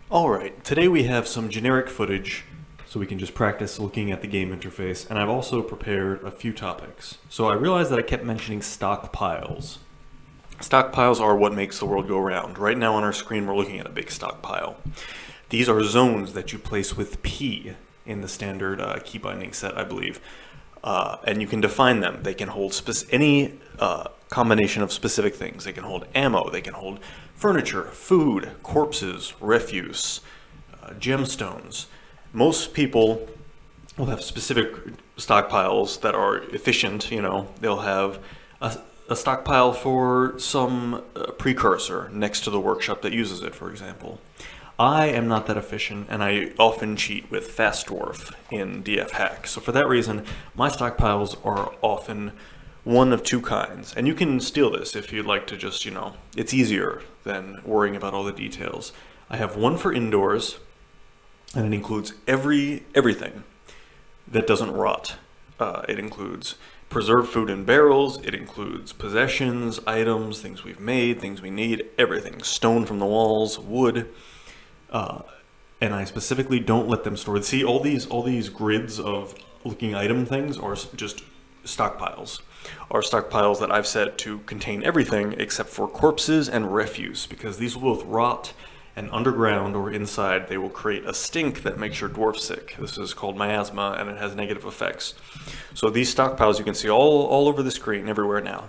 Alright, today we have some generic footage so we can just practice looking at the game interface, and I've also prepared a few topics. So I realized that I kept mentioning stockpiles. Stockpiles are what makes the world go round. Right now on our screen we're looking at a big stockpile. These are zones that you place with P in the standard key binding set, I believe. And you can define them. They can hold any combination of specific things. They can hold ammo, they can hold furniture, food, corpses, refuse, gemstones. Most people will have specific stockpiles that are efficient. You know, they'll have a stockpile for some precursor next to the workshop that uses it, for example. I am not that efficient, and I often cheat with Fast Dwarf in DF Hack. So for that reason, my stockpiles are often one of two kinds. And you can steal this if you'd like to just, it's easier than worrying about all the details. I have one for indoors, and it includes everything that doesn't rot. It includes preserved food in barrels, it includes possessions, items, things we've made, things we need, everything. Stone from the walls, wood. And I specifically don't let them store. See, all these grids of looking item things are just stockpiles. Are stockpiles that I've set to contain everything except for corpses and refuse, because these will both rot, and underground or inside they will create a stink that makes your dwarf sick. This is called Miasma, and it has negative effects. So these stockpiles you can see all over the screen, everywhere now.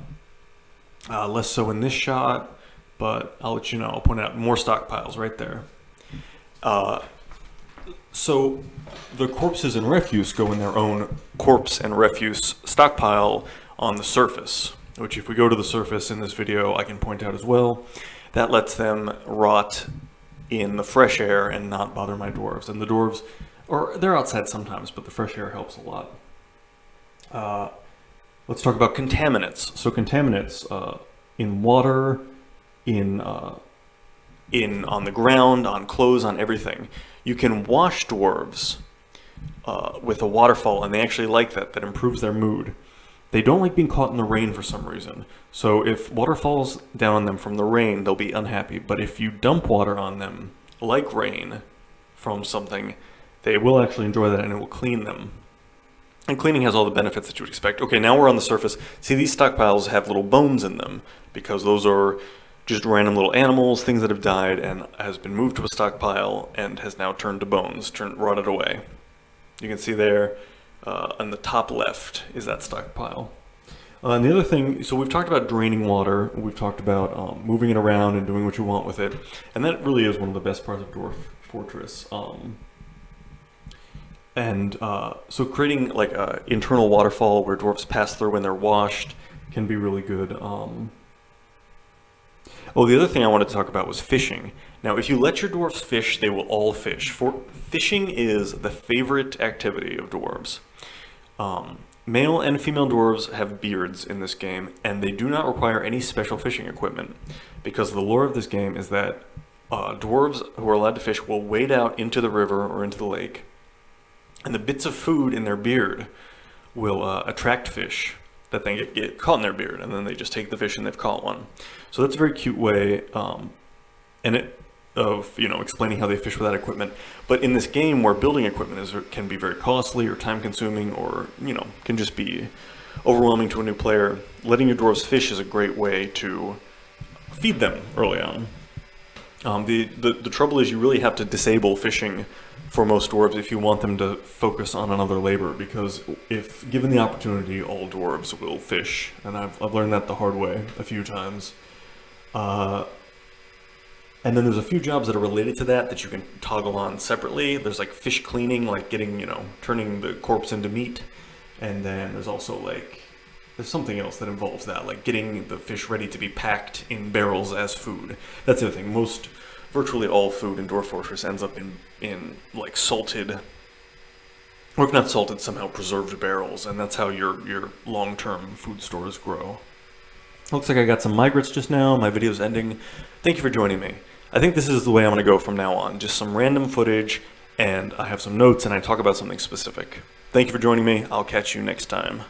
Less so in this shot, but I'll let you know. I'll point out more stockpiles right there. So the corpses and refuse go in their own corpse and refuse stockpile on the surface, which if we go to the surface in this video, I can point out as well. That lets them rot in the fresh air and not bother my dwarves. And the dwarves, they're outside sometimes, but the fresh air helps a lot. Let's talk about contaminants. So contaminants in water, on the ground, on clothes, on everything. You can wash dwarves with a waterfall, and they actually like that. That improves their mood. They don't like being caught in the rain for some reason. So if water falls down on them from the rain, they'll be unhappy. But if you dump water on them, like rain from something, they will actually enjoy that, and it will clean them. And cleaning has all the benefits that you would expect. Okay, now we're on the surface. See, these stockpiles have little bones in them, because those are just random little animals, things that have died and has been moved to a stockpile and has now turned to bones, rotted away. You can see there on the top left is that stockpile. And the other thing, so we've talked about draining water, we've talked about moving it around and doing what you want with it, and that really is one of the best parts of Dwarf Fortress. So creating like an internal waterfall where dwarves pass through when they're washed can be really good. Oh, the other thing I wanted to talk about was fishing. Now, if you let your dwarves fish, they will all fish. Fishing is the favorite activity of dwarves. Male and female dwarves have beards in this game, and they do not require any special fishing equipment, because the lore of this game is that dwarves who are allowed to fish will wade out into the river or into the lake, and the bits of food in their beard will attract fish that then get caught in their beard, and then they just take the fish and they've caught one. So that's a very cute way of explaining how they fish without equipment. But in this game where building equipment can be very costly or time consuming, or can just be overwhelming to a new player, letting your dwarves fish is a great way to feed them early on. The trouble is you really have to disable fishing for most dwarves if you want them to focus on another labor, because if given the opportunity, all dwarves will fish, and I've learned that the hard way a few times. And then there's a few jobs that are related to that you can toggle on separately. There's like fish cleaning, like turning the corpse into meat, and then there's also there's something else that involves that, like getting the fish ready to be packed in barrels as food. That's the other thing. Virtually all food in Dwarf Fortress ends up in like salted, or if not salted, somehow preserved barrels, and that's how your long-term food stores grow. Looks like I got some migrants just now. My video's ending. Thank you for joining me. I think this is the way I'm going to go from now on. Just some random footage, and I have some notes, and I talk about something specific. Thank you for joining me. I'll catch you next time.